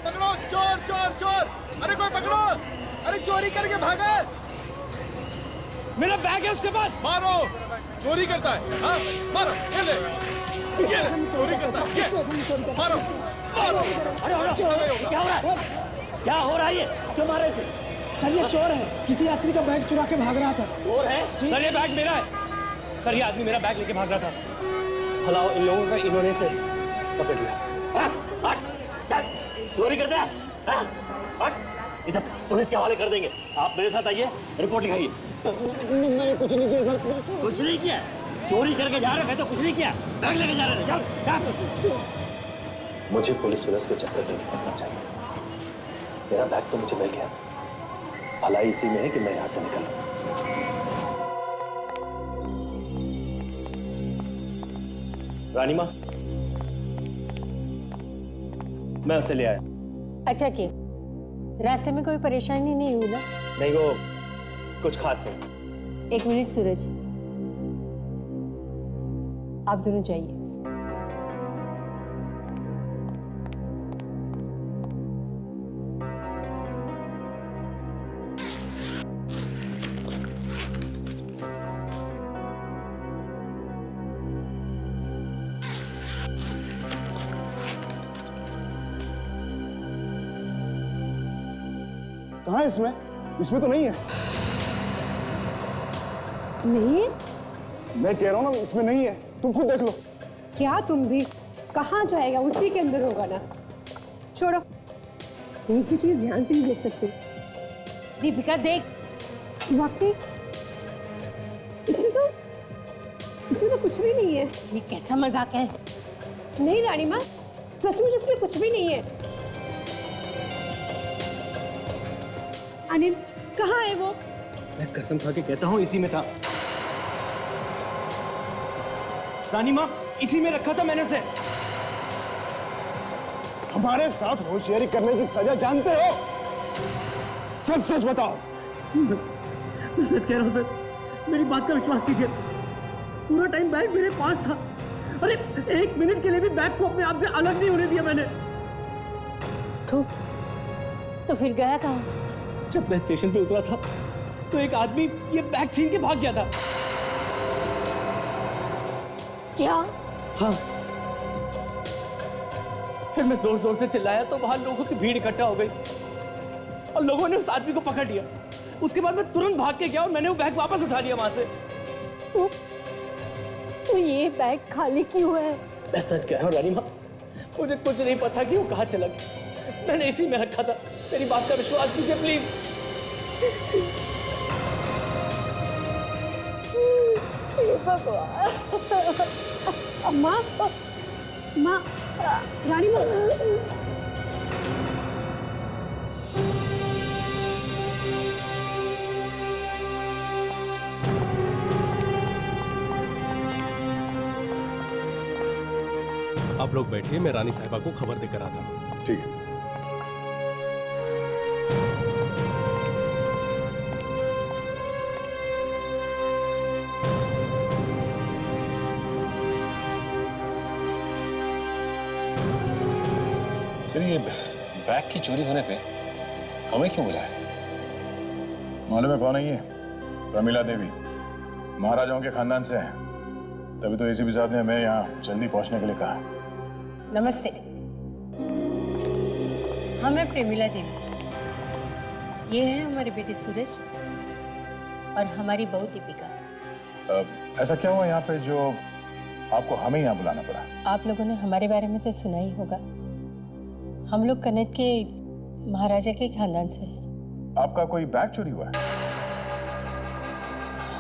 पकड़ो चोर चोर चोर! अरे कोई पकड़ो! अरे चोरी करके भागा! मेरा बैग है उसके पास! मारो! चोरी करता है! हाँ मारो! ये ले! चोरी करता है! मारो! मारो! क्या हो रहा है? क्या हो रहा है ये? क्यों मारे इसे? सर ये चोर है, किसी यात्री का बैग चुरा के भाग रहा था। चोर है? सर ये बैग मेरा है। सर ये आदमी मेरा बैग लेके भाग रहा था। भलाओ इन लोगों का इन्होंने से पकड़ लिया। चोरी करते हैं? इधर पुलिस के हवाले कर देंगे। आप मेरे साथ आइए, रिपोर्ट लिखाइए। मैंने कुछ नहीं किया सर। कुछ नहीं किया? चोरी करके जा रहे थे तो कुछ नहीं किया? बैग लेके जा रहे थे? मुझे पुलिस के चक्कर में नहीं फंसना चाहिए। मेरा बैग तो मुझे मिल गया, भलाई इसी में है कि मैं यहां से निकलूं। रानी माँ, मैं उसे ले आया। अच्छा किए, रास्ते में कोई परेशानी नहीं हुई ना? नहीं, वो कुछ खास नहीं। एक मिनट सूरज, आप दोनों जाइए। कहाँ है इसमें? इसमें तो नहीं है। नहीं है? मैं कह रहा हूँ ना, इसमें नहीं है। तुम खुद देख लो। क्या तुम भी? कहाँ जाएगा? उसी के अंदर होगा ना। छोड़ो, एक भी चीज ध्यान से नहीं देख सकते। दीपिका देख, वाकई इसमें तो कुछ भी नहीं है। ये कैसा मजाक है? नहीं रानी माँ, सचमुच इसमें कुछ भी नहीं है। अनिल कहाँ है वो? मैं कसम खा के कहता हूँ इसी में था। रानी माँ, इसी में रखा था मैंने उसे। हमारे साथ होशियारी करने की सजा जानते हो? सच सच बताओ। मैं सच कह रहा हूँ सर, मेरी बात का विश्वास कीजिए। पूरा टाइम बैग मेरे पास था। अरे एक मिनट के लिए भी बैग को अपने आप से अलग नहीं होने दिया मैंने। तो फिर गया कहाँ? जब मैं स्टेशन पे उतरा था तो एक आदमी ये बैग छीन के भाग गया था। क्या? हाँ। फिर मैं जोर जोर से चिल्लाया तो वहां लोगों की भीड़ इकट्ठा हो गई और लोगों ने उस आदमी को पकड़ लिया। उसके बाद मैं तुरंत भाग के गया और मैंने वो बैग वापस उठा लिया वहां से। तो ये बैग खाली क्यों है? मैं सच कह रहा हूँ रानी माँ, मुझे कुछ नहीं पता कि वो कहाँ चला गया। मैंने इसी में रखा था। मेरी बात का विश्वास कीजिए प्लीज। भगवान। माँ, माँ, रानी माँ। आप लोग बैठिए, मैं रानी साहिबा को खबर देकर आता हूँ। ठीक है। सर ये बैग की चोरी होने पे हमें क्यों बुलाया? मालूम है कौन है ये? प्रमिला देवी, महाराजाओं के खानदान से है। तभी तो एसीपी साहब ने हमें यहाँ जल्दी पहुंचने के लिए कहा। नमस्ते, हम हैं प्रेमिला देवी। ये है हमारे बेटे सूरज और हमारी बहू दीपिका। ऐसा क्या हुआ यहाँ पे जो आपको हमें यहाँ बुलाना पड़ा? आप लोगों ने हमारे बारे में तो सुना ही होगा। हम लोग कनेक्ट के महाराजा के खानदान से हैं। आपका कोई बैग चोरी हुआ है?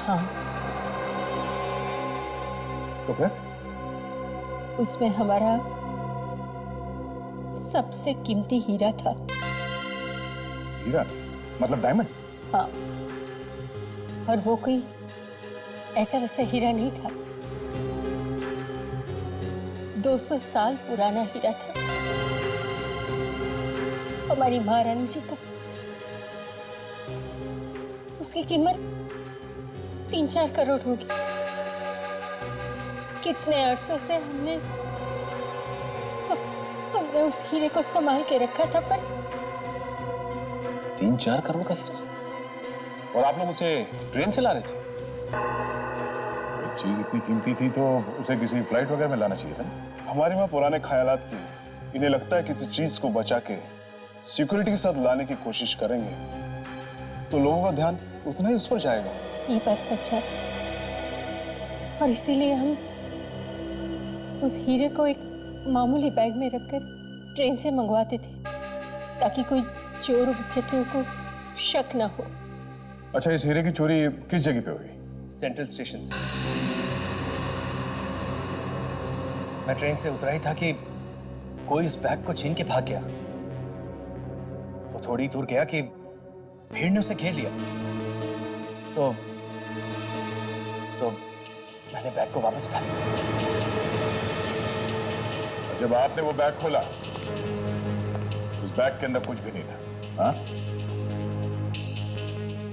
हाँ। तो फिर? उसमें हमारा सबसे कीमती हीरा था। हीरा मतलब डायमंड? हाँ, और वो कोई ऐसा वैसा हीरा नहीं था, 200 साल पुराना हीरा था, हमारी महारानी जी का। उसकी कीमत 3-4 करोड़ होगी। कितने अरसों से हमने उस हीरे को संभाल के रखा था, पर 3-4 करोड़ का हीरा? और आप लोग उसे ट्रेन से ला रहे थे? चीज इतनी कीमती थी तो उसे किसी फ्लाइट वगैरह में लाना चाहिए था। हमारे वहाँ पुराने ख्यालात की, इन्हें लगता है किसी चीज को बचा के सिक्योरिटी के साथ लाने की कोशिश करेंगे तो लोगों का ध्यान उतना ही उस पर जाएगा। ये बात सच है, और इसीलिए हम उस हीरे को एक मामूली बैग में रखकर ट्रेन से मंगवाते थे, ताकि कोई चोर उचक्कियों को शक ना हो। अच्छा, इस हीरे की चोरी किस जगह पे हुई? सेंट्रल स्टेशन से। मैं ट्रेन से उतरा ही था कि कोई उस बैग को छीन के भाग गया। वो थोड़ी दूर गया कि भीड़ ने उसे घेर लिया। तो मैंने बैग को वापस उठा लिया। जब आपने वो बैग खोला, उस बैग के अंदर कुछ भी नहीं था। हाँ?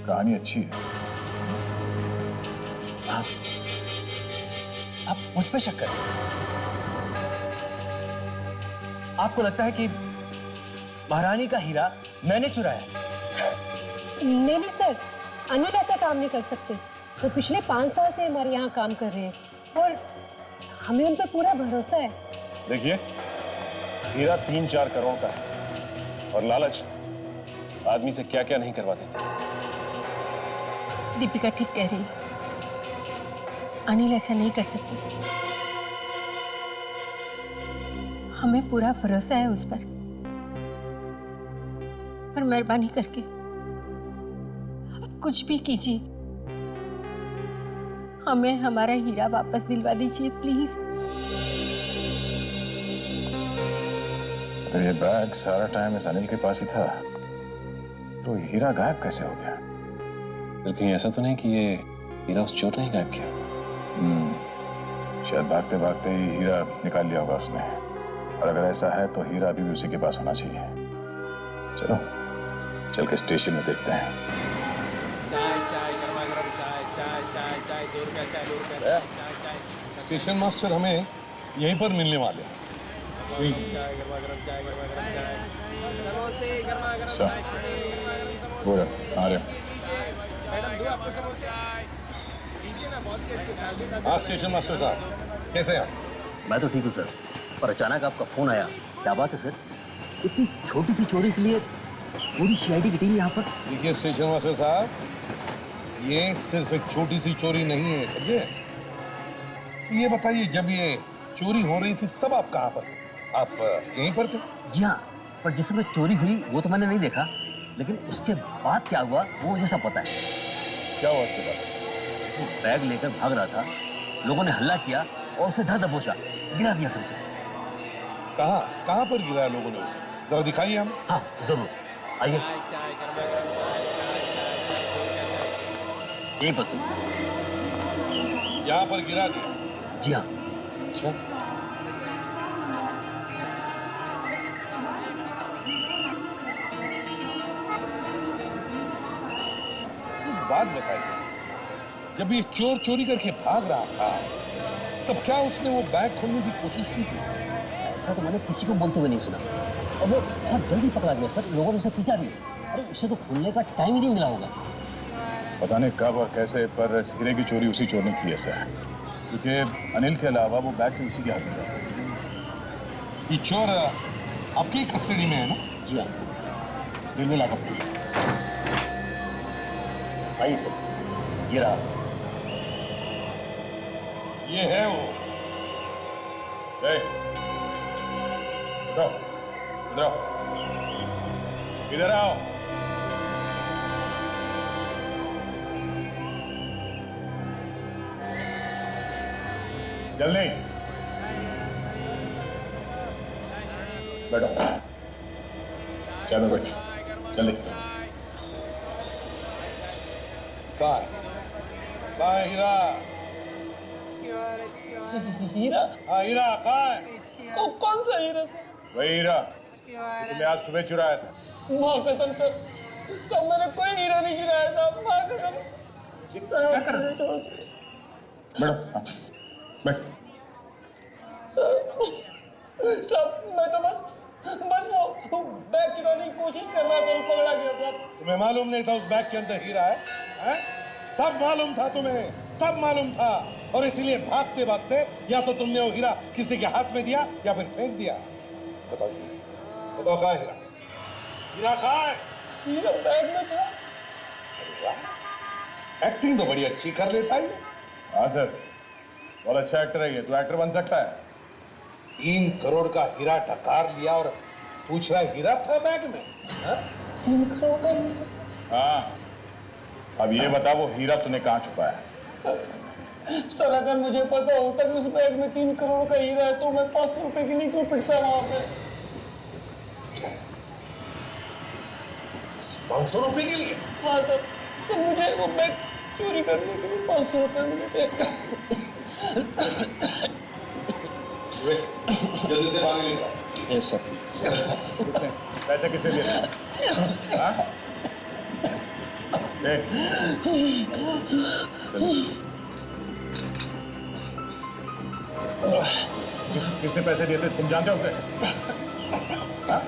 कहानी अच्छी है। आप मुझ पे शक करें? आपको लगता है कि महारानी का हीरा मैंने चुराया? नहीं नहीं सर, अनिल ऐसा काम नहीं कर सकते। वो पिछले 5 साल से हमारे यहाँ काम कर रहे हैं और हमें उन पर पूरा भरोसा है। देखिए, हीरा 3-4 करोड़ का है और लालच आदमी से क्या क्या नहीं करवा देती। दीपिका ठीक कह रही है, अनिल ऐसा नहीं कर सकते। हमें पूरा भरोसा है उस पर मेहरबानी करके कुछ भी कीजिए, हमें हमारा हीरा वापस दिलवा दीजिए प्लीज। तो ये बैग सारा टाइम इस अनिल के पास ही था, तो हीरा गायब कैसे हो गया? फिर कहीं ऐसा तो नहीं कि ये हीरा उस चोर ने ही गायब किया? शायद भागते भागते ही हीरा निकाल लिया होगा उसने। और अगर ऐसा है तो हीरा अभी भी उसी के पास होना चाहिए। चलो चल के स्टेशन में देखते हैं। चाय चाय गरमा गरम चाय चाय चाय चाय 2 रुपया चाय 2 रुपया चाय चाय। स्टेशन मास्टर हमें यहीं पर मिलने वाले हैं। चाय गरमा गरम चाय गरमा गरम चाय। समोसे गरमा गरम सर, चाय गरमा गरम समोसे। बोलो, आ रहे हो? मैडम दो आपको समोसे। लीजिए ना, बहुत ही अच्छे ताजे ताजे। हाँ स्टेशन मास्टर साहब, कैसे हैं आप? मैं तो ठीक हूँ सर, पर अचानक आपका फोन आया। क्या बात है सर? इतनी छोटी सी चोरी के लिए पूरी सीआईडी की टीम यहाँ पर? देखिए स्टेशन मास्टर साहब, ये सिर्फ एक छोटी सी चोरी नहीं है, समझे? तो ये बताइए, जब ये चोरी हो रही थी तब आप कहाँ पर थे? आप यहीं पर थे? जी हाँ, पर जिस समय चोरी हुई वो तो मैंने नहीं देखा, लेकिन उसके बाद क्या हुआ वो मुझे सब पता है। क्या हुआ उसके बाद? वो बैग लेकर भाग रहा था, लोगों ने हल्ला किया और उसे धर दबोचा, गिरा दिया फिर से। कहाँ पर गिराया लोगों ने उसे? जरा दिखाइए हम। हाँ जरूर, आइए। चाय चाय गरमा गरम चाय चाय चाय चाय 2 रुपया चाय। यहीं पर सर। यहाँ पर गिरा दिया? जी हाँ। अच्छा, बात बताइए, जब ये चोर चोरी करके भाग रहा था तब क्या उसने वो बैग खोलने की कोशिश की थी? ऐसा तो मैंने किसी को बोलते हुए नहीं सुना, और वो बहुत जल्दी पकड़ा गया सर। लोगों ने उसे पीटा भी। अरे उसे तो खुलने का टाइम ही नहीं मिला होगा। पता नहीं कब और कैसे, पर इस हीरे की चोरी उसी चोर ने की है सर, क्योंकि अनिल के अलावा वो बैग से उसी के हाथ में था। ये चोर आपकी कस्टडी में है ना? जी हाँ, दिल्ली लाकर आइए सर, ये रहा। ये है वो। ए, इधर आओ, इधर आओ, इधर आओ। जल्दी बैठो, चाय में बैठ, जल्दी। कहाँ है हीरा? हीरा? हाँ हीरा कहाँ है? कौन सा हीरा सर? वही हीरा जो तुमने आज सुबह चुराया था। माँ कसम सर, सब मैंने कोई हीरा नहीं चुराया साहब, माँ कसम। क्या कर रहे हो? बैठो, हाँ, बैठ। सब मैं तो बस वो बैग चुराने की कोशिश कर रहा था, पकड़ा गया साहब। तुम्हें मालूम नहीं था उस बैग के अंदर हीरा है? हैं? सब मालूम था तुम्हें, सब मालूम था, और इसीलिए भागते भागते या तो तुमने वो हीरा किसी के हाथ में दिया या फिर फेंक दिया। बताओ जी, बताओ कहाँ है हीरा? हीरा कहाँ है? हीरा बैग में था। एक्टिंग तो बड़ी अच्छी कर लेता है ये। हाँ सर, बहुत अच्छा एक्टर है ये, तो एक्टर बन सकता है। 3 करोड़ का हीरा डकार लिया और पूछ रहा है हीरा था बैग में? हाँ? 3 करोड़ का हीरा? हाँ, अब ये बता वो हीरा तूने कहाँ छुपाया है? सर अगर मुझे पता होता कि उस बैग में 3 करोड़ का हीरा है तो मैं 500 रुपए की नहीं क्यों पिटता वहां पे? 500 रुपए के लिए? हाँ सर, मुझे वो बैग चोरी करने के लिए 500 रुपए मिले थे। जल्दी से पानी लेकर। Yes sir. पैसे किसे दिए थे? हाँ? ए, किसने पैसे दिए थे? तुम जानते हो उसे? हाँ?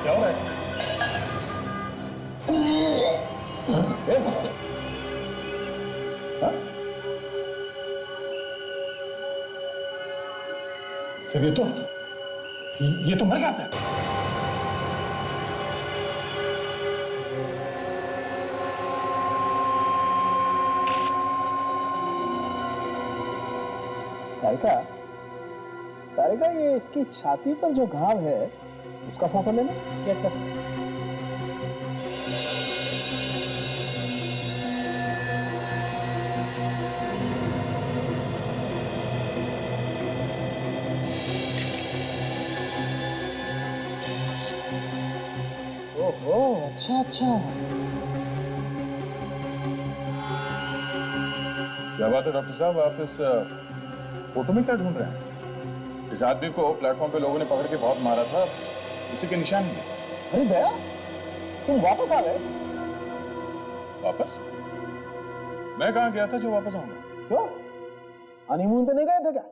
क्या हो रहा है इसमें? सर ये तो मर गया सर। तारिका ये इसकी छाती पर जो घाव है उसका फोटो लेना। Yes sir. ओहो, अच्छा अच्छा। क्या बात है डॉक्टर साहब, आप इस फोटो में क्या ढूंढ रहे हैं? इस आदमी को प्लेटफॉर्म पे लोगों ने पकड़ के बहुत मारा था, उसी के निशान भी। अरे दया, तुम वापस आ गए? वापस? मैं कहाँ गया था जो वापस आऊंगा? क्यों, हनीमून पे नहीं गए थे क्या?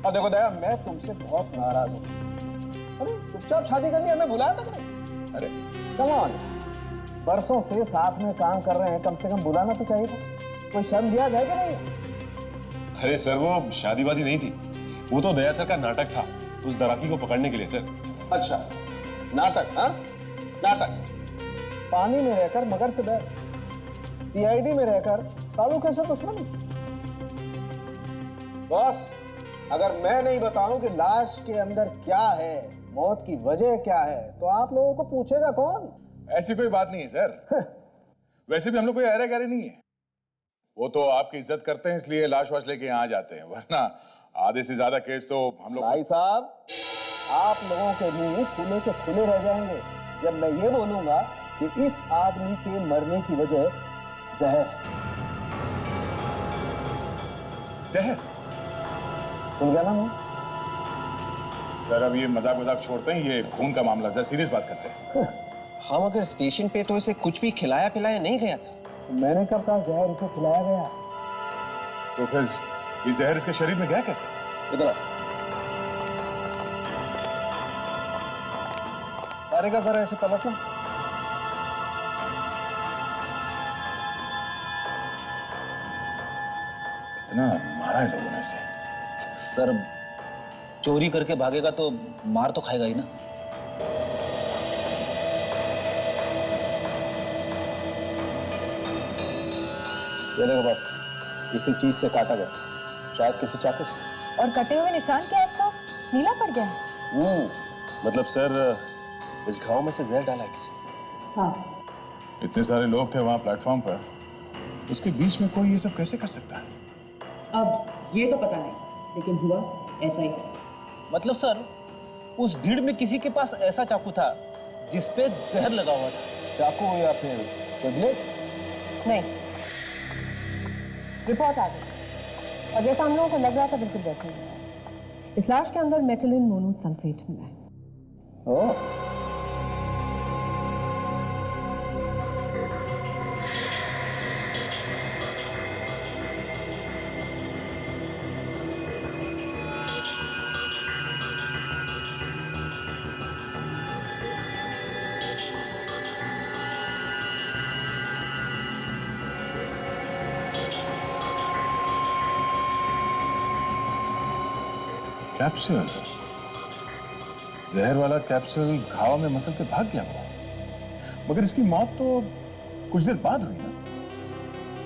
और देखो दया, मैं तुमसे बहुत नाराज हूँ। अरे चुपचाप शादी करनी, हमें बुलाया तक नहीं। अरे कम ऑन, बरसों से साथ में काम कर रहे हैं, कम से कम बुलाना तो चाहिए था। कोई शर्म दिया जाए कि नहीं? अरे सर वो शादी वादी नहीं थी, वो तो दया सर का नाटक था उस दराकी को पकड़ने के लिए सर। अच्छा, नाटक? हाँ, नाटक। पानी में रहकर मगर से डर, सीआईडी में रहकर सालों कैसे दुश्मनी। बॉस, अगर मैं नहीं बताऊं कि लाश के अंदर क्या है, मौत की वजह क्या है, तो आप लोगों को पूछेगा कौन? ऐसी कोई बात नहीं है सर। वैसे भी हम लोग कोई अरे गहरे नहीं है, वो तो आपकी इज्जत करते हैं इसलिए लाश वाश लेके यहाँ आ जाते हैं, वरना आधे से ज्यादा केस तो हम लोग। भाई साहब, आप लोगों के मुंह खुले के खुले रह जाएंगे जब मैं ये बोलूंगा कि इस आदमी के मरने की वजह जहर। जहर? सुन गया ना मैं? सर अब ये मजाक मजाक छोड़ते हैं, ये खून का मामला, जरा सीरियस बात करते हैं। हाँ मगर स्टेशन पे तो इसे कुछ भी खिलाया पिलाया नहीं गया था। मैंने कब कहा जहर इसे खिलाया गया? तो फिर ये जहर इसके शरीर में गया कैसे? इधर तारिका, जरा ऐसे पलटना। इतना मारा है लोगों ने इसे। सर चोरी करके भागेगा तो मार तो खाएगा ही ना। ये देखो बस, किसी चीज से काटा गया, शायद किसी चाकू से। और कटे हुए निशान के आसपास नीला पड़ गया है। मतलब सर इस घाव में से जहर डाला है किसी। हाँ। इतने सारे लोग थे वहां प्लेटफॉर्म पर, उसके बीच में कोई ये सब कैसे कर सकता है? अब ये तो पता नहीं, लेकिन हुआ ऐसा ही। मतलब सर, उस भीड़ में किसी के पास ऐसा चाकू था जिस पे जहर लगा हुआ था? चाकू या फिर कोई ब्लेड? नहीं, रिपोर्ट आ गई और जैसा हम लोगों को लग रहा था बिल्कुल वैसे ही है। इस लाश के अंदर मेटिलिन मोनोसल्फेट मिला है। ओह, कैप्सूल, जहर वाला कैप्सूल घाव में मसल के भाग गया वो। मगर इसकी मौत तो कुछ देर बाद हुई ना?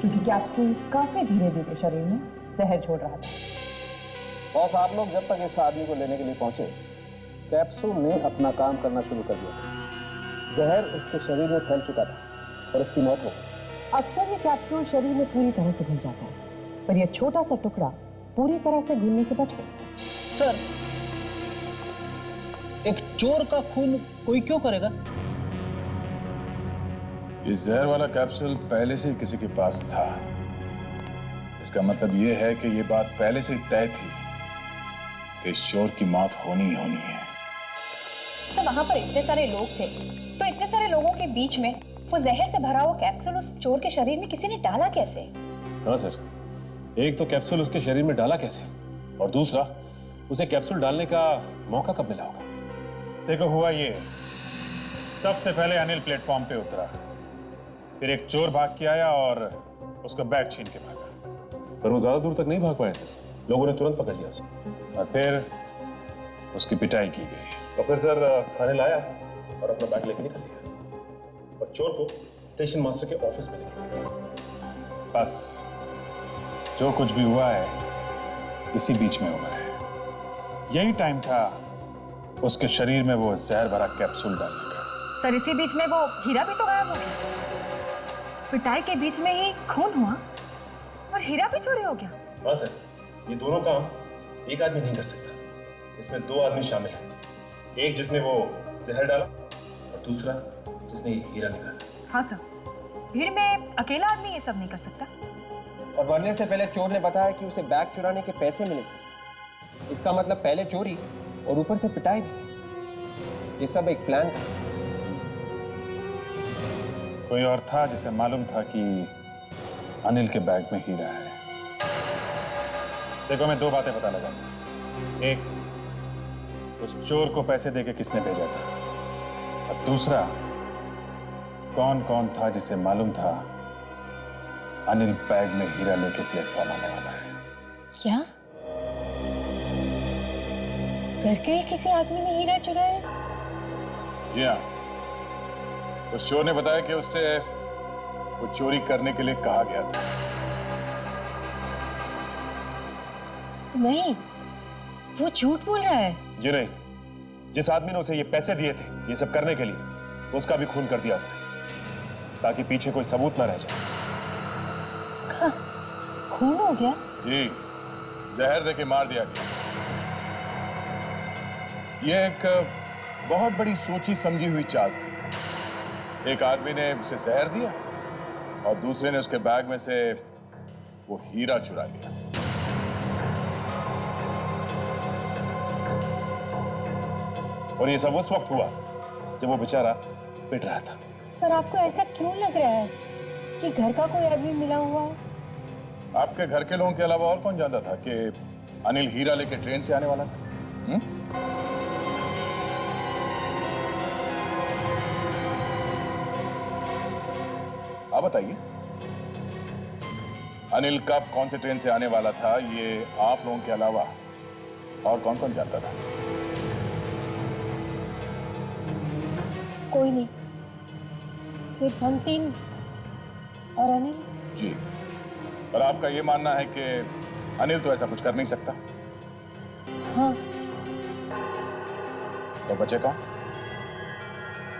क्योंकि कैप्सूल काफी धीरे धीरे शरीर में जहर छोड़ रहा था। बॉस, आप लोग जब तक इस आदमी को लेने के लिए पहुंचे, कैप्सूल ने अपना काम करना शुरू कर दिया। जहर उसके शरीर में फैल चुका था और उसकी मौत हो गई। अक्सर ये कैप्सूल शरीर में पूरी तरह से घुल जाता है, पर यह छोटा सा टुकड़ा पूरी तरह से घुलने से बच गया। सर, एक चोर का खून कोई क्यों करेगा? ये जहर वाला कैप्सूल पहले से ही किसी के पास था। इसका मतलब ये है कि ये बात पहले से ही तय थी कि इस चोर की मौत होनी ही होनी है। सर, वहां पर इतने सारे लोग थे, तो इतने सारे लोगों के बीच में वो जहर से भरा हुआ कैप्सूल उस चोर के शरीर में किसी ने डाला कैसे? हाँ सर, एक तो कैप्सूल उसके शरीर में डाला कैसे, और दूसरा उसे कैप्सूल डालने का मौका कब मिला होगा? देखो, हुआ ये, सबसे पहले अनिल प्लेटफॉर्म पे उतरा, फिर एक चोर भाग के आया और उसका बैग छीन के भागा। पर वो ज्यादा दूर तक नहीं भाग पाया सर, लोगों ने तुरंत पकड़ लिया उसे और फिर उसकी पिटाई की गई। और फिर सर अनिल आया और अपना बैग लेके निकल गया और चोर को स्टेशन मास्टर के ऑफिस में लेके गया। बस जो कुछ भी हुआ है इसी बीच में हुआ है। यही टाइम था उसके शरीर में वो जहर भरा कैप्सूल डालने का। सर, इसी बीच में वो हीरा भी तो गायब हो गया। पिटाई के बीच में ही खून हुआ और हीरा भी चोरी हो गया। हाँ सर, ये दोनों काम एक आदमी नहीं कर सकता, इसमें दो आदमी शामिल हैं। एक जिसने वो जहर डाला और दूसरा जिसने ये हीरा निकाला। हाँ सर, भीड़ में अकेला आदमी ये सब नहीं कर सकता। और मरने से पहले चोर ने बताया कि उसे बैग चुराने के पैसे मिले थे। इसका मतलब पहले चोरी और ऊपर से पिटाई भी। ये सब एक प्लान था। कोई और था जिसे मालूम था कि अनिल के बैग में हीरा है। देखो, मैं दो बातें पता लगा। एक, उस चोर को पैसे देके किसने भेजा था, और दूसरा, कौन कौन था जिसे मालूम था अनिल बैग में हीरा लेके प्लेटफॉर्म आने वाला है। क्या करके ही किसी आदमी ने हीरा चुराया? जी हाँ, उस चोर ने बताया कि उससे वो चोरी करने के लिए कहा गया था। नहीं, वो झूठ बोल रहा है। जी नहीं, जिस आदमी ने उसे ये पैसे दिए थे ये सब करने के लिए, उसका भी खून कर दिया उसने, ताकि पीछे कोई सबूत ना रह जाए। उसका खून हो गया? जी, जहर देके मार दिया गया। ये एक बहुत बड़ी सोची समझी हुई चाल थी। एक आदमी ने उसे जहर दिया और दूसरे ने उसके बैग में से वो हीरा चुरा लिया। और ये सब उस वक्त हुआ जब वो बेचारा पिट रहा था। पर आपको ऐसा क्यों लग रहा है कि घर का कोई आदमी मिला हुआ है? आपके घर के लोगों के अलावा और कौन जानता था कि अनिल हीरा लेके ट्रेन से आने वाला था? आप बताइए, अनिल कब कौन से ट्रेन से आने वाला था, ये आप लोगों के अलावा और कौन कौन जानता था? कोई नहीं, सिर्फ हम तीन और अनिल। जी, पर आपका ये मानना है कि अनिल तो ऐसा कुछ कर नहीं सकता? हाँ। तो बचे कौन?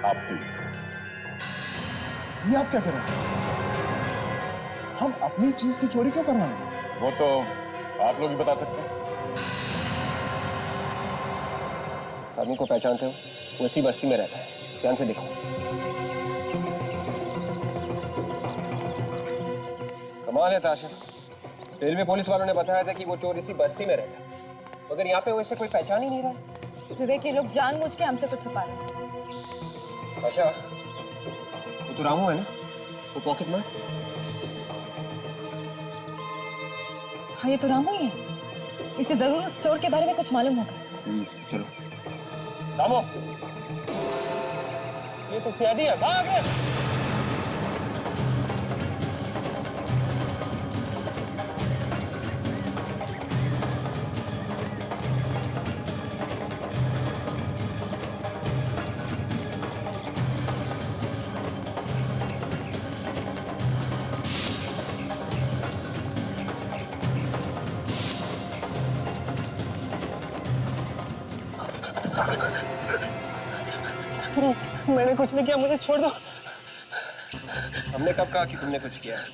आप तीन। ये आप क्या कर रहे हैं? हम अपनी चीज की चोरी क्यों करवाएंगे? वो तो आप लोग ही बता सकते हैं। उस आदमी को पहचानते हो? वो इसी बस्ती में रहता है, ध्यान से देखो। कमाल है ताशा, रेलवे पुलिस वालों ने बताया था कि वो चोर इसी बस्ती में रहता है, मगर यहाँ पे वैसे कोई पहचान ही नहीं रहा। विवेक, ये लोग जानबूझ के हमसे कुछ छुपा रहे हैं। अच्छा, वो तो रामू है ना, वो पॉकेट मार। हाँ, ये तो रामू ही है। इसे जरूर उस चोर के बारे में कुछ मालूम होगा। चलो। रामू, ये तो सीआईडी है, भाग रे। मैंने कुछ नहीं किया, मुझे छोड़ दो। हमने कब कहा कि तुमने कुछ किया है?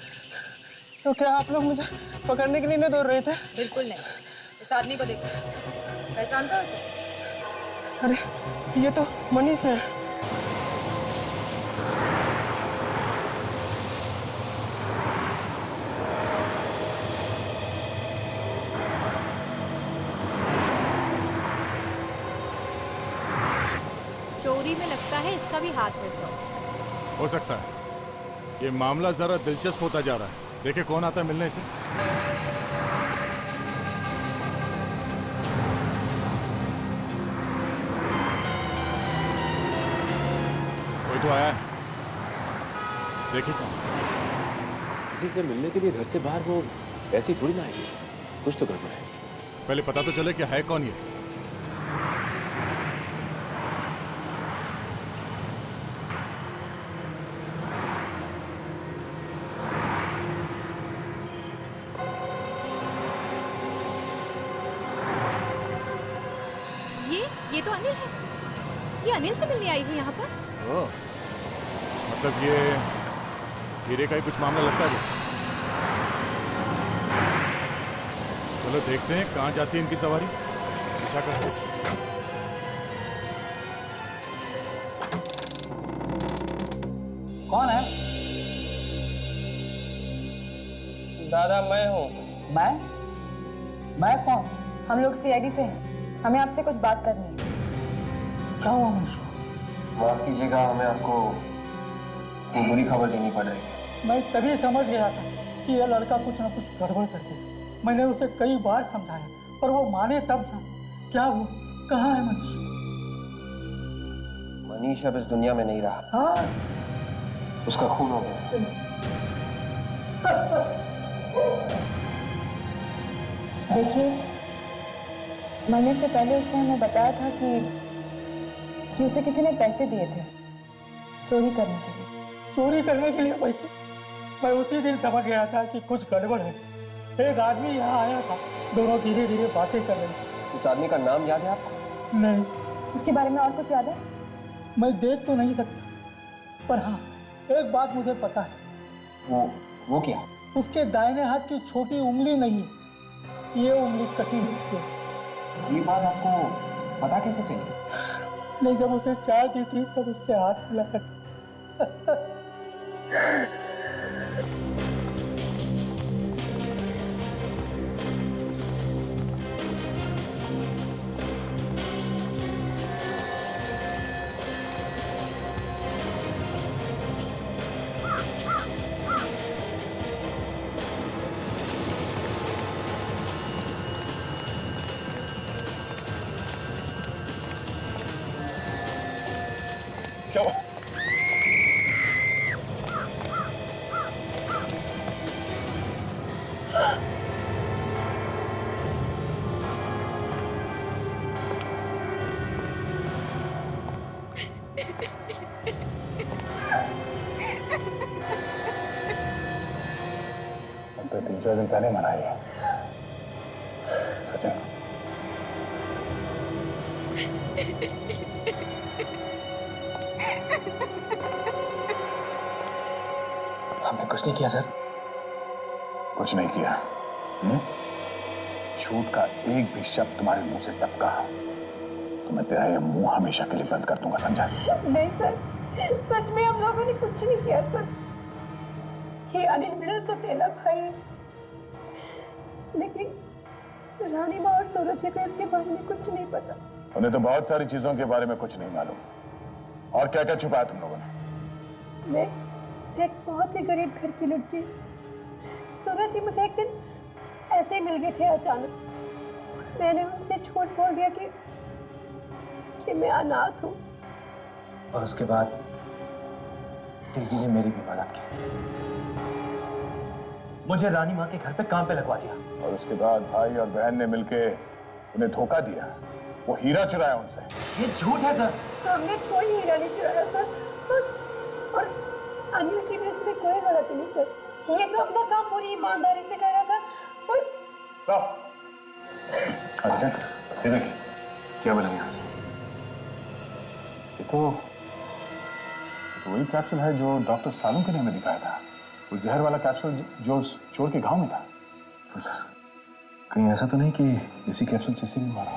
तो क्या आप लोग मुझे पकड़ने के लिए नहीं दौड़ रहे थे? बिल्कुल नहीं। इस आदमी को देखो, पहचानता हो उसे? अरे ये तो मनीष है। चोरी में लगता है इसका भी हाथ है सर। हो सकता है। ये मामला जरा दिलचस्प होता जा रहा है। देखे कौन आता है मिलने से। कोई तो आया है, देखिए कौन। किसी से मिलने के लिए घर से बाहर वो ऐसी थोड़ी ना आएगी। कुछ तो गड़बड़ है। पहले पता तो चले कि है कौन ये। ये तो अनिल है। ये अनिल से मिलने आई थी यहाँ पर। ओह, मतलब ये हीरे का ही कुछ मामला लगता है। चलो देखते हैं कहाँ जाती है इनकी सवारी। पीछा करते हैं। कौन है? दादा मैं हूँ। मैं कौन? हम लोग सीआईडी से हैं। हमें आपसे कुछ बात करनी है। क्या हुआ मुझको? माफ कीजिएगा, हमें आपको एक बुरी खबर देनी पड़ रही है। मैं तभी समझ गया था कि यह लड़का कुछ न कुछ गड़बड़ कर दिया। मैंने उसे कई बार समझाया पर वो माने तब ना। क्या वो कहाँ है मनीष? मनीष अब इस दुनिया में नहीं रहा। हाँ, उसका खून हो गया। देखिए, मरने से पहले उसने हमें बताया था कि उसे किसी ने पैसे दिए थे चोरी करने के लिए। चोरी करने के लिए पैसे? मैं उसी दिन समझ गया था कि कुछ गड़बड़ है। एक आदमी यहाँ आया था, दोनों धीरे धीरे बातें कर रहे थे। उस आदमी का नाम याद है आपको? नहीं। उसके बारे में और कुछ याद है? मैं देख तो नहीं सकता, पर हाँ एक बात मुझे पता है। वो क्या? उसके दाहिने हाथ की छोटी उंगली नहीं, ये उंगली कटी हुई है। ये बात आपको पता कैसे चली? नहीं, जब उसे चाय दी थी तब उससे हाथ मिला कर। क्या हुआ? अब तो 3-4 दिन पहले मनाई है सचिन। हमने कुछ नहीं किया सर। कुछ नहीं किया? झूठ का एक भी शब्द तुम्हारे मुंह से टपका तो तो मैं तेरा ये मुंह हमेशा के लिए बंद कर दूंगा, समझा? नहीं सर, सच में हम लोगों ने कुछ नहीं किया सर। ये अनिल मेरा सौतेला भाई है, लेकिन रानी माँ और सूरज को इसके बारे में कुछ नहीं पता। उन्हें तो बहुत सारी चीजों के बारे में कुछ नहीं मालूम। और क्या क्या छुपाया तुम लोगों ने? मैं एक बहुत ही गरीब घर की लड़की। सूरज जी मुझे एक दिन ऐसे ही मिल गए थे अचानक। मैंने उनसे झूठ बोल दिया कि मैं अनाथ हूँ। और उसके बाद दीदी ने मेरी भी मदद की, मुझे रानी माँ के घर पे काम पे लगवा दिया। और उसके बाद भाई और बहन ने मिलके उन्हें धोखा दिया, वो हीरा चुराया उनसे। ये झूठ है सर। हमने कोई हीरा नहीं चुराया सर, और अनिल की भी इसमें कोई गलती नहीं सर। ये तो अपना काम पूरी ईमानदारी से कर रहा था। और अच्छा ये देखिए क्या बोला यहाँ से। ये तो वही कैप्सूल है जो डॉक्टर सालुंके ने हमें दिखाया था, वो जहर वाला कैप्सूल जो उस चोर के घाव में था। सर कहीं ऐसा तो नहीं कि इसी कैप्सूल से इसी भी मारा?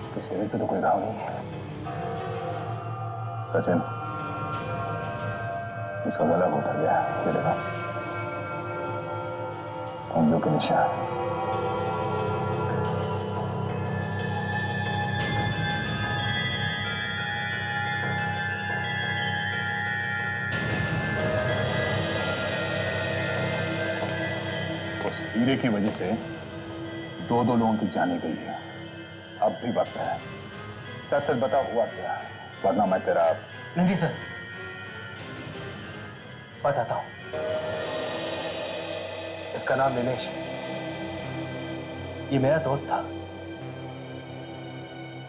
इसके शरीर पे तो कोई घाव नहीं है। सचिन, इसका गला घोटा गया, ये देखा उंगलियों के निशान। उस हीरे की वजह से दो लोगों की जाने गई है। अब भी वक्त है, सच सच बता हुआ क्या, वरना मैं तेरा। नहीं सर, बताता हूं। इसका नाम नीलेश, ये मेरा दोस्त था।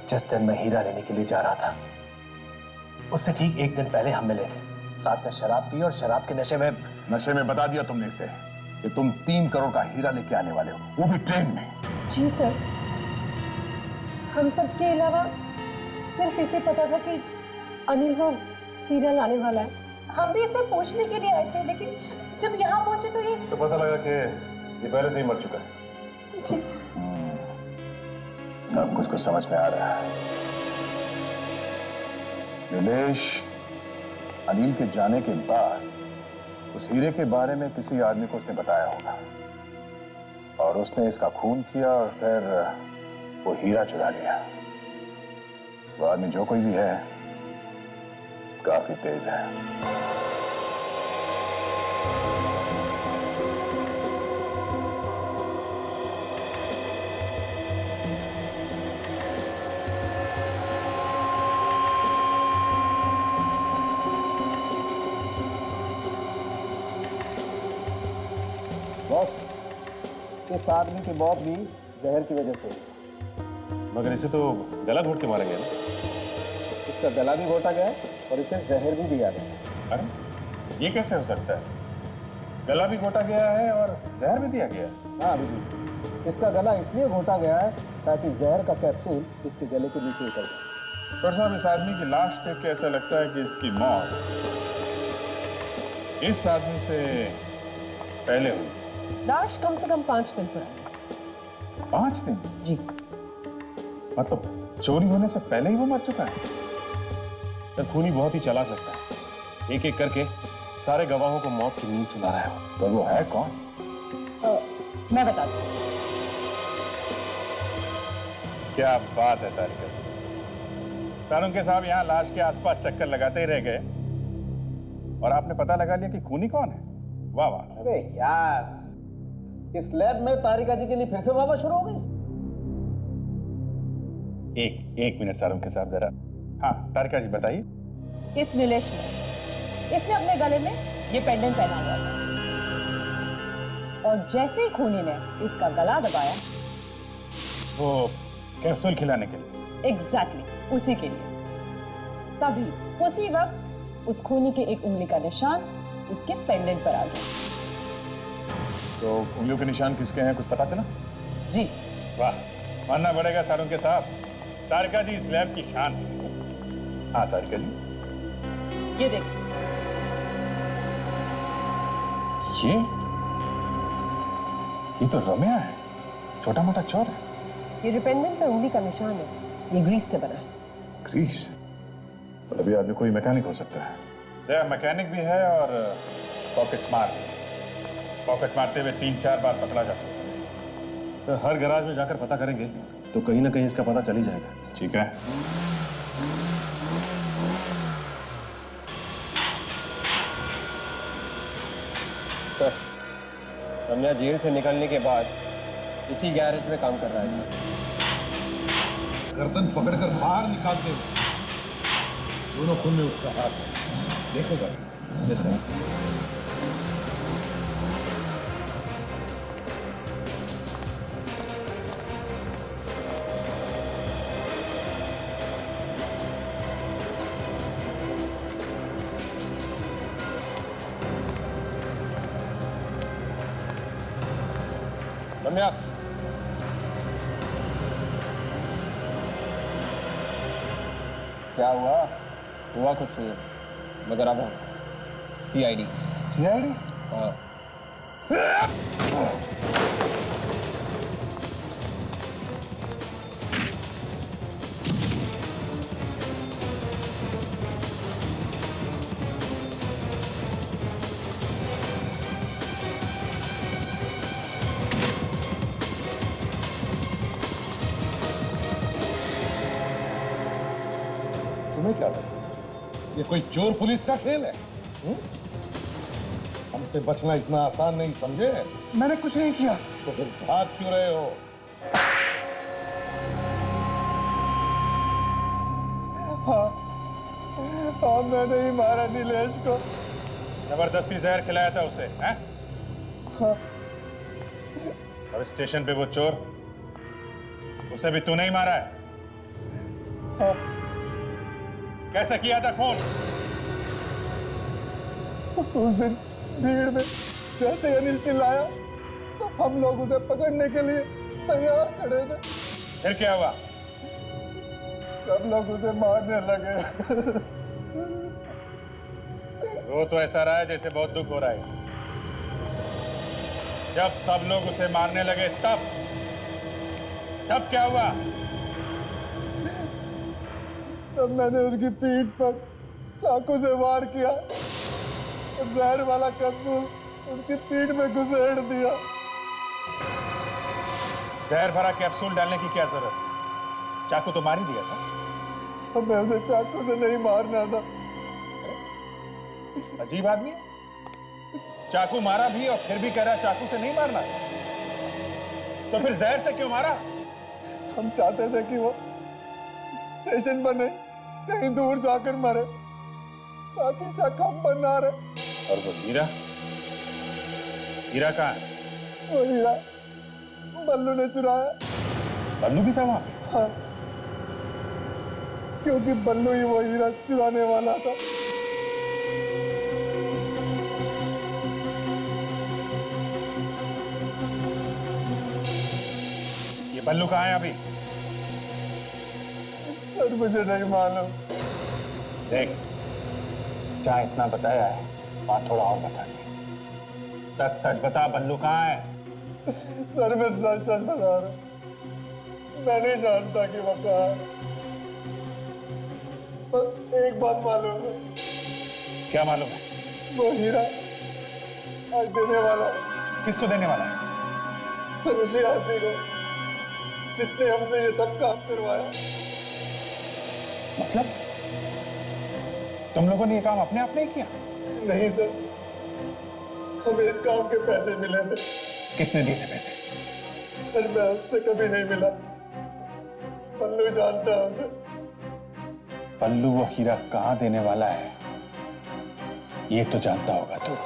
जिस दिन मैं हीरा लेने के लिए जा रहा था, उससे ठीक एक दिन पहले हम मिले थे। साथ में शराब पी और शराब के नशे में बता दिया तुमने इसे कि तुम 3 करोड़ का हीरा लेके आने वाले हो, वो भी ट्रेन में। जी सर, हम सब के अलावा सिर्फ इसे पता था कि अनिल वो हीरा लाने वाला है। हम भी इसे पूछने के लिए आए थे, लेकिन जब यहाँ पहुंचे तो ये पता लगा कि ये पहले से ही मर चुका है। जी। अब कुछ समझ में आ रहा है। नीलेश अनिल के जाने के बाद उस हीरे के बारे में किसी आदमी को उसने बताया होगा, और उसने इसका खून किया और फिर वो हीरा चुरा लिया। वो आदमी जो कोई भी है काफी तेज है। बॉस, इस आदमी की मौत भी जहर की वजह से हुई। मगर इसे तो गला घोट के मारा गया ना? इसका गला भी घोटा गया है और इसे जहर भी दिया गया। अरे ये कैसे हो सकता है? गला भी घोटा गया है और जहर भी दिया गया है? हाँ अभी इसका गला इसलिए घोटा गया है ताकि जहर का कैप्सूल इसके गले के नीचे उतर जाए। डॉक्टर साहब, इस आदमी की लाश देख के ऐसा लगता है कि इसकी मौत इस आदमी से पहले हुई। लाश कम से कम 5 दिन पुरानी। 5 दिन? जी। मतलब चोरी होने से पहले ही वो मर चुका है? सर खूनी बहुत ही चालाक लगता है, एक एक करके सारे गवाहों को मौत की नींद सुला रहा है। तो वो है कौन? मैं बता दूं। क्या बात है तारिका। सालुंके साहब यहाँ लाश के आसपास चक्कर लगाते ही रह गए और आपने पता लगा लिया कि खूनी कौन है। वाह वाह। अरे यार, इस लैब में तारिका जी के लिए फिर से वाह शुरू हो गई। एक मिनट सालुंके साहब जरा। हाँ तारिका जी बताइए। इस नीलेश ने, इसने अपने गले में ये पेंडेंट पहना हुआ था, और जैसे ही खूनी ने इसका गला दबाया, वो कैप्सूल खिलाने के लिए। एग्जैक्टली उसी के लिए, तभी उसी वक्त उस खूनी के एक उंगली का निशान इसके पेंडेंट पर आ गया। तो उंगलियों के निशान किसके हैं, कुछ पता चला? जी। वाह, मानना पड़ेगा सालुंके साहब, तारिका जी इस लैब की शान है। हाँ तारिका जी, ये देखिए, ये तो रम्या है, छोटा मोटा चोर है। ये जो पेंडेंट पे उंगली का निशान है, ये ग्रीस से बना है। ग्रीस? तो अभी आदमी कोई मैकेनिक हो सकता है। मैकेनिक भी है और पॉकेट मारते हुए 3-4 बार पकड़ा जा चुका है। सर हर गैराज में जाकर पता करेंगे तो कहीं ना कहीं इसका पता चल ही जाएगा। ठीक है। सर, रम्या जेल से निकलने के बाद इसी गैरेज में काम कर रहा है। गर्दन पकड़कर बाहर निकालते हुए दोनों खून में उसका हाथ है, देखो जैसा। रम्या, क्या हुआ कुछ नहीं है, मगर अब सीआईडी। हाँ। तुम्हें क्या लगता है ये कोई चोर पुलिस का खेल है? हमसे बचना इतना आसान नहीं, समझे? मैंने कुछ नहीं किया। तो फिर भाग क्यों रहे हो? हाँ, मैंने ही मारा नीलेश को। जबरदस्ती जहर खिलाया था उसे, हैं? हाँ। और स्टेशन पे वो चोर, उसे भी तूने ही मारा है? हाँ। कैसे किया था खून? उस दिन भीड़ में जैसे अनिल चिल्लाया तो हम लोग उसे पकड़ने के लिए तैयार खड़े थे। फिर क्या हुआ? सब लोग उसे मारने लगे। वो तो ऐसा रहा है जैसे बहुत दुख हो रहा है इसे। जब सब लोग उसे मारने लगे तब क्या हुआ? तब मैंने उसकी पीठ पर चाकू से वार किया, तो जहर वाला कैप्सूल उसकी पीठ में घुसेड़ दिया। जहर भरा कैप्सूल डालने की क्या जरूरत? चाकू तो मार ही दिया था। मैं उसे चाकू से नहीं मारना था। अजीब आदमी, चाकू मारा भी और फिर भी कह रहा चाकू से नहीं मारना। तो फिर जहर से क्यों मारा? हम चाहते थे कि वो स्टेशन पर नहीं कहीं दूर जाकर मरे, ताकि शक हम पर ना रहे। और वो हीरा कहाँ है? वो हीरा बल्लू ने चुराया। बल्लू भी था वहां? हाँ, क्योंकि बल्लू ही वो हीरा चुराने वाला था। ये बल्लू कहाँ है अभी? सर मुझे नहीं मालूम। देख, जहाँ इतना बताया है वहां थोड़ा और बता दे। सच सच बता, बल्लू कहाँ है? सर मैं सच सच बता रहा हूँ, मैं नहीं जानता कि वो कहाँ है। बस एक बात मालूम है। क्या मालूम है? वो हीरा आज देने वाला है। किसको देने वाला है? सर उसी आदमी को जिसने हमसे ये सब काम करवाया। मतलब तुम लोगों ने ये काम अपने आप नहीं किया? नहीं सर, हमें इस काम के पैसे मिले थे। किसने दिए थे पैसे? सर मैं उससे कभी नहीं मिला। पल्लू जानता है उसे। पल्लू वो हीरा कहाँ देने वाला है ये तो जानता होगा तू।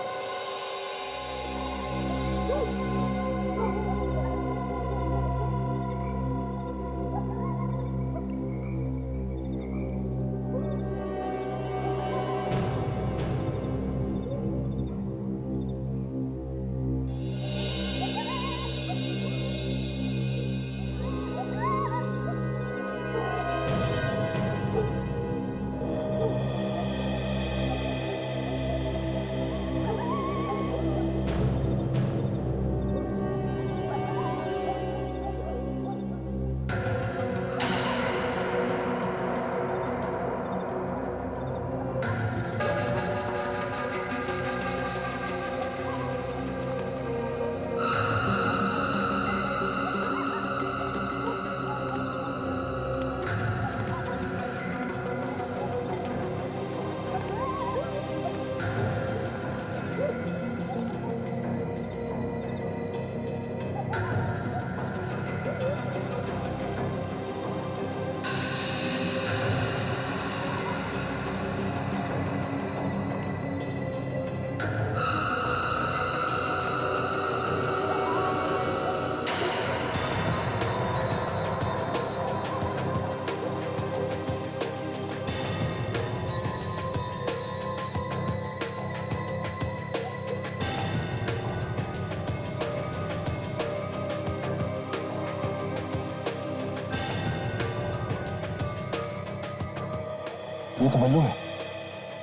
ये तो बल्लू है।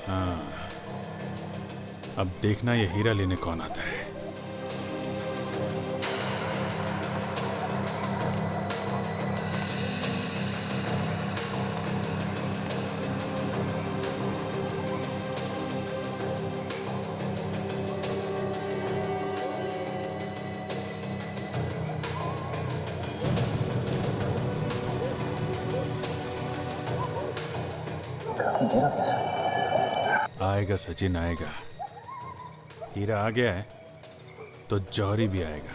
हाँ, अब देखना ये हीरा लेने कौन आता है। मेरा कैसा? आएगा सचिन, आएगा। हीरा आ गया है तो जौहरी भी आएगा।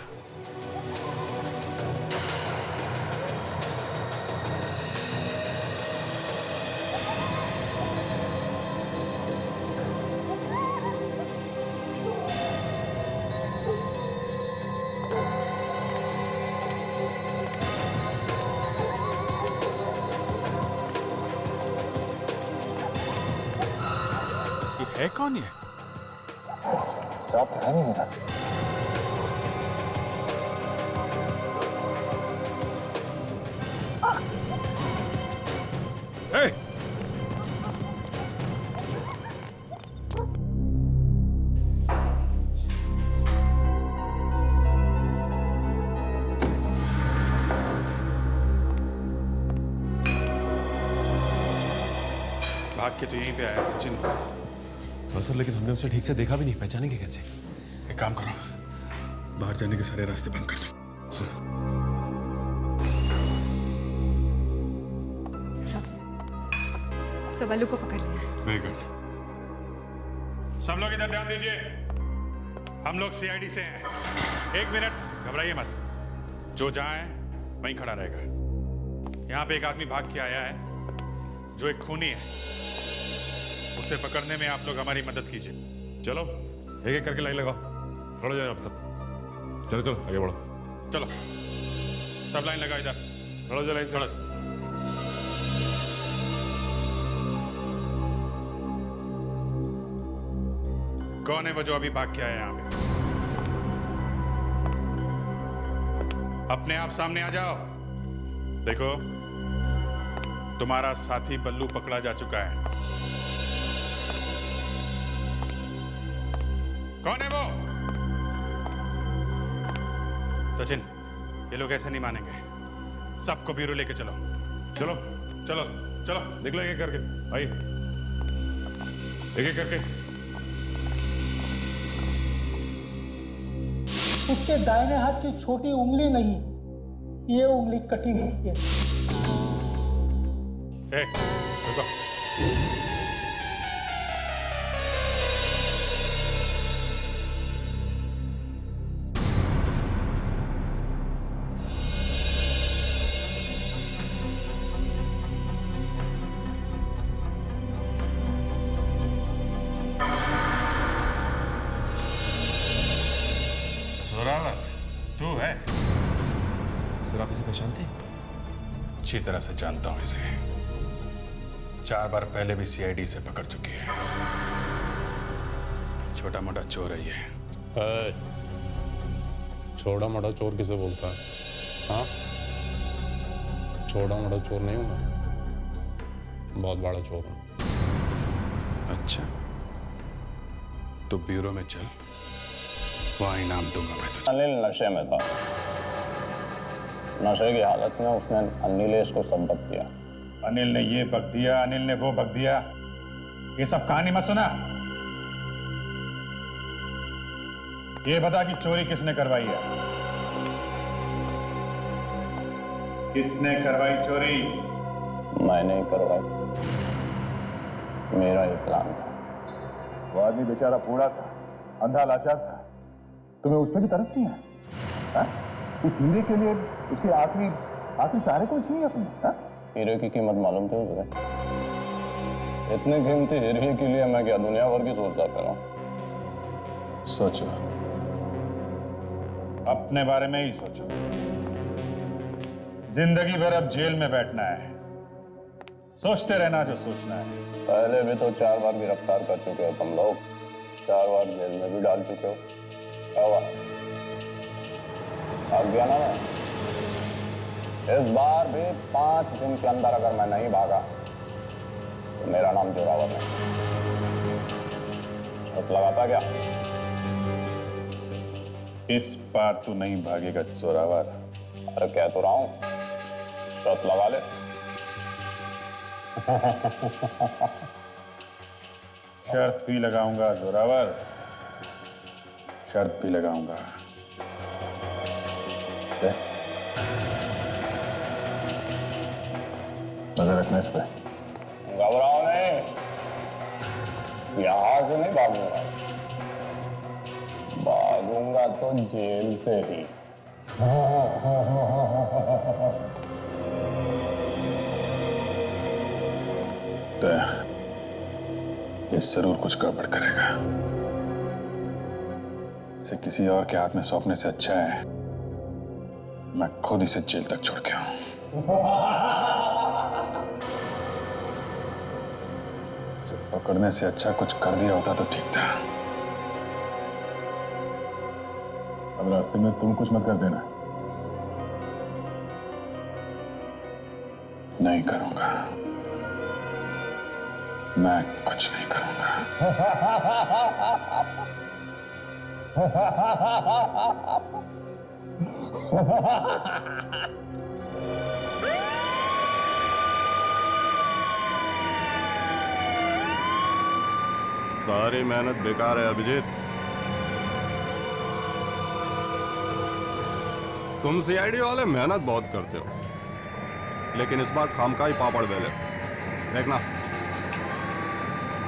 है कौन ये? साफ है नहीं मेरा। Hey! भाग के तो यहीं पे आया सचिन। हाँ सर, लेकिन हमने उसे ठीक से देखा भी नहीं, पहचानेंगे कैसे? एक काम करो, बाहर जाने के सारे रास्ते बंद कर दो। सब बल्लू को पकड़ लिया। Very good. सब लोग इधर ध्यान दीजिए, हम लोग सीआईडी से हैं। 1 मिनट, घबराइए मत। जो जहां है वहीं खड़ा रहेगा। यहां पे एक आदमी भाग के आया है जो एक खूनी है। उसे पकड़ने में आप लोग हमारी मदद कीजिए। चलो एक एक करके लाइन लगाओ, खड़े हो जाओ आप सब। चलो चलो आगे बढ़ो। चलो सब लाइन लगाओ, इधर खड़े हो जाओ लाइन से। कौन है वो जो अभी भाग के आया यहाँ पे? अपने आप सामने आ जाओ। देखो, तुम्हारा साथी बल्लू पकड़ा जा चुका है। कौन है वो? सचिन, ये लोग ऐसे नहीं मानेंगे। सबको ब्यूरो लेके चलो। चलो चलो चलो, देख लो एक एक करके। आइए एक एक करके। उसके दाहिने हाथ की छोटी उंगली नहीं, ये उंगली कटी हुई है। रुको। तू है? सर आप इसे पहचानते हैं? अच्छी तरह से जानता हूं इसे। 4 बार पहले भी सीआईडी से पकड़ चुकी है। छोटा मोटा चोर है ये। छोटा मोटा चोर किसे बोलता है? हाँ, छोटा मोटा चोर नहीं हूं मैं, बहुत बड़ा चोर हूं। अच्छा, तो ब्यूरो में चल, वहां इनाम दूंगा मैं तुझे। अनिल नशे में था। नशे की हालत में उसने अनिलेश को सब बक दिया। अनिल ने ये बक दिया, अनिल ने वो बक दिया, ये सब कहानी मत सुना। ये बता कि चोरी किसने करवाई है? किसने करवाई चोरी? मैंने ही करवाई, मेरा ही प्लान था। वो आदमी बेचारा बूढ़ा था, अंधा लाचार था, तुम्हें उस पर भी तरस नहीं है? उस हीरे के लिए उसके आखिरी सारे को छीनी अपने। हीरे की कीमत मालूम थी उसे? इतने कीमती हीरे के लिए मैं क्या दुनिया भर की सोचता करूं? सोचो, अपने बारे में ही सोचो। जिंदगी भर अब जेल में बैठना है, सोचते रहना जो सोचना है। पहले भी तो 4 बार गिरफ्तार कर चुके हो तुम लोग, 4 बार जेल में भी डाल चुके हो। क्या हुआ? भाग गया ना मैं? इस बार भी 5 दिन के अंदर अगर मैं नहीं भागा मेरा नाम जोरावर है। शर्त लगाता क्या? इस बार तू नहीं भागेगा जोरावर। अरे कह तो रहा हूं, शर्त लगा ले। शर्त भी लगाऊंगा जोरावर, शर्त भी लगाऊंगा। नजर रखना इस पे। घबराओ नहीं, यहां से नहीं भागूंगा, भागूंगा तो जेल से ही। ये जरूर कुछ गड़बड़ करेगा। इसे किसी और के हाथ में सौंपने से अच्छा है मैं खुद इसे जेल तक छोड़ के आऊं। इसे पकड़ने से अच्छा कुछ कर दिया होता तो ठीक था। अब रास्ते में तुम कुछ मत कर देना। नहीं करूंगा, मैं कुछ नहीं करूंगा। सारी मेहनत बेकार है अभिजीत। तुम सीआईडी वाले मेहनत बहुत करते हो, लेकिन इस बार खामखा ही पापड़ बेले। देखना,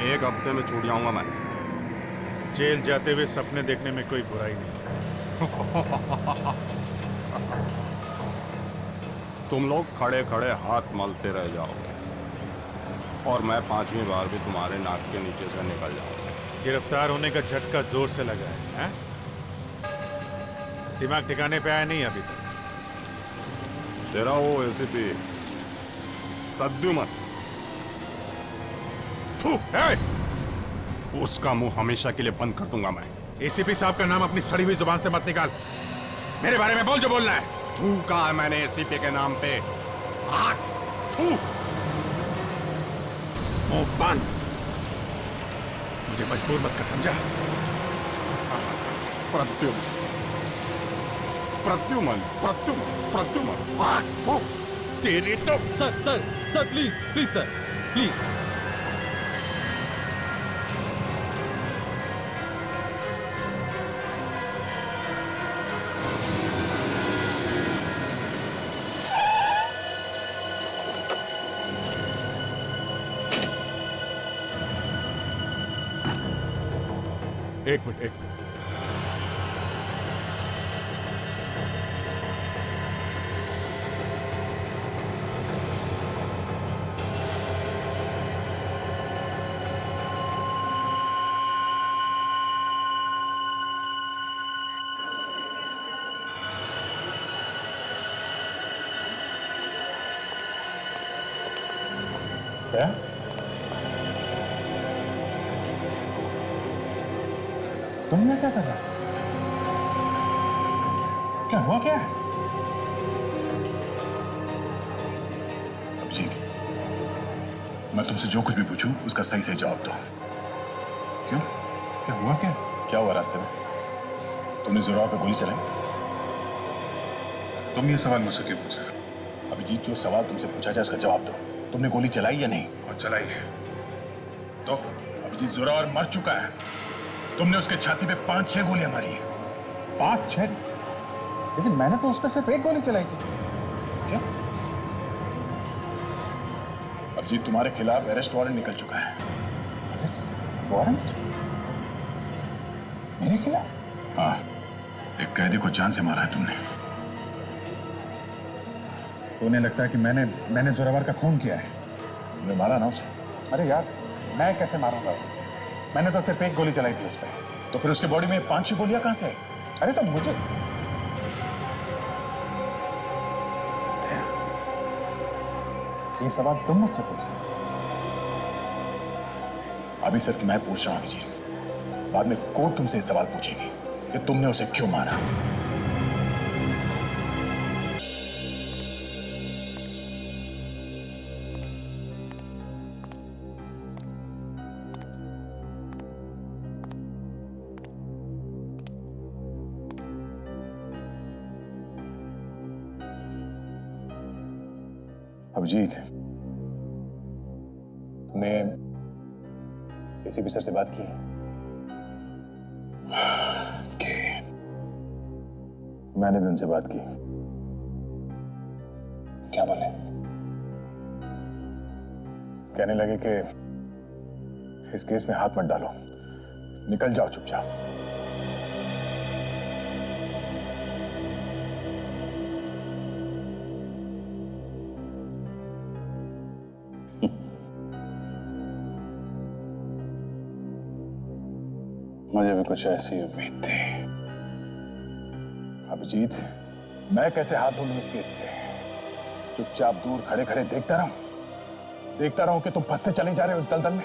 एक हफ्ते में छूट जाऊंगा मैं। जेल जाते हुए सपने देखने में कोई बुराई नहीं। तुम लोग खड़े खड़े हाथ मलते रह जाओगे और मैं 5वीं बार भी तुम्हारे नाक के नीचे से निकल जाऊंगा। गिरफ्तार होने का झटका जोर से लगा है? दिमाग ठिकाने पे आया नहीं अभी तक? तेरा वो एसीपी प्रद्युमन, उसका मुंह हमेशा के लिए बंद कर दूंगा मैं। एसीपी साहब का नाम अपनी सड़ी हुई जुबान से मत निकाल। मेरे बारे में बोल जो बोलना है। तू कहा है मैंने एसीपी के नाम पे? तू मुंह बंद। मुझे मजबूर मत कर, समझा? प्रद्युमन, प्रद्युमन, प्रद्युमन, प्रद्युमन। तेरी तो sir please please sir please. एक मिनट। क्या? तुमने क्या करा? क्या हुआ क्या? अभिजीत, मैं तुमसे जो कुछ भी पूछूं उसका सही से जवाब दो। क्यों? क्या हुआ क्या? क्या हुआ रास्ते में? तुमने जोरावर पे गोली चलाई? तुम ये सवाल मुझसे क्यों पूछ रहे हो? अभिजीत, जो सवाल तुमसे पूछा जाए उसका जवाब दो। तुमने गोली चलाई या नहीं? और चलाई है तो? अभिजीत, जोरावर मर चुका है। तुमने उसके छाती पे 5-6 गोलियां मारी हैं। 5-6? लेकिन मैंने तो उस पर सिर्फ एक गोली चलाई थी। क्या? अभिजीत, तुम्हारे खिलाफ अरेस्ट वारंट निकल चुका है। Arrest warrant? मेरे खिलाफ? हाँ, एक कैदी को जान से मारा है तुमने। उन्हें लगता है कि मैंने जोरावर का खून किया है। तुमने मारा ना उसे? अरे यार, मैं कैसे मारूंगा उसे? मैंने तो सिर्फ एक गोली चलाई थी उस पर। तो फिर उसके बॉडी में 5-6 गोलियां कहां से? अरे तो मुझे ये सवाल तुम मुझसे पूछ रहे हो? अभी सिर्फ मैं पूछ रहा हूं अभिजीत, बाद में कोर्ट तुमसे सवाल पूछेगी कि तुमने उसे क्यों मारा। अभिजीत, तुमने एसीपी सर से बात की? मैंने भी उनसे बात की। क्या बोले? कहने लगे कि इस केस में हाथ मत डालो, निकल जाओ चुपचाप। मुझे भी कुछ ऐसी उम्मीद थी। अभिजीत, मैं कैसे हाथ धो लूं इस केस से? चुपचाप दूर खड़े खड़े देखता रहूं कि तुम फंसते चले जा रहे हो उस दलदल में?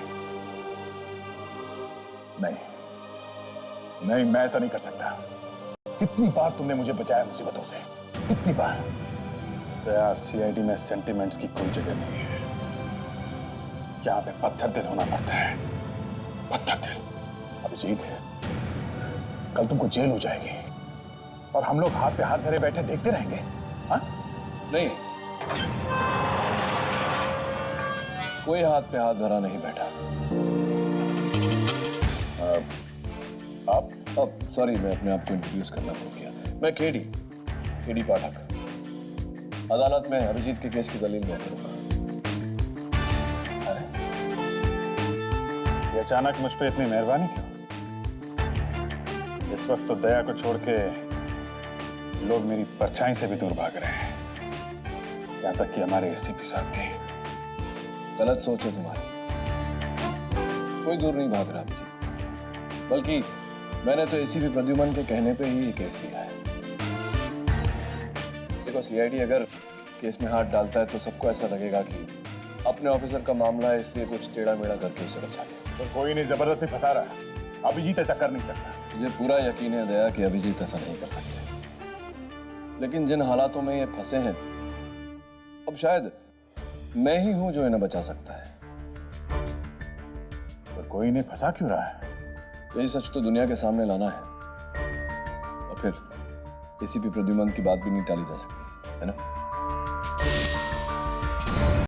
नहीं, मैं ऐसा नहीं कर सकता। कितनी बार तुमने मुझे बचाया मुसीबतों से, कितनी बार। दया, सीआईडी में सेंटिमेंट्स की कोई जगह नहीं है। यहाँ पे पत्थर दिल होना पड़ता है, पत्थर दिल। अभिजीत, कल तुमको जेल हो जाएगी और हम लोग हाथ पे हाथ धरे बैठे देखते रहेंगे? हाँ? नहीं, कोई हाथ पे हाथ धरा नहीं बैठा। आप? अब सॉरी, मैं अपने आप को इंट्रोड्यूस करना भूल गया। मैं केडी पाठक। अदालत में अभिजीत के केस की दलील मैं करूंगा। ये अचानक मुझ पे इतनी मेहरबानी क्यों? इस वक्त तो दया को छोड़ के लोग मेरी परछाई से भी दूर भाग रहे हैं, यहां तक कि हमारे एसीपी साहब भी। गलत सोच है तुम्हारी। कोई दूर नहीं भाग रहा अभिजीत, बल्कि मैंने तो एसीपी प्रद्युमन के कहने पे ही ये केस लिया है। देखो, सीआईडी अगर केस में हाथ डालता है तो सबको ऐसा लगेगा कि अपने ऑफिसर का मामला है, इसलिए कुछ टेढ़ा मेढ़ा करके उसे बचा लिया। तो कोई नहीं जबरदस्ती फंसा रहा है। अभिजीत ऐसा कर नहीं सकता। मुझे पूरा यकीन है दया कि अभिजीत ऐसा नहीं कर सकते, लेकिन जिन हालातों में ये फंसे हैं, अब शायद मैं ही हूं जो इन्हें बचा सकता है। पर कोई नहीं फंसा क्यों रहा है? यही सच तो दुनिया के सामने लाना है, और फिर एसीपी प्रद्युमन की बात भी नहीं टाली जा सकती, है ना?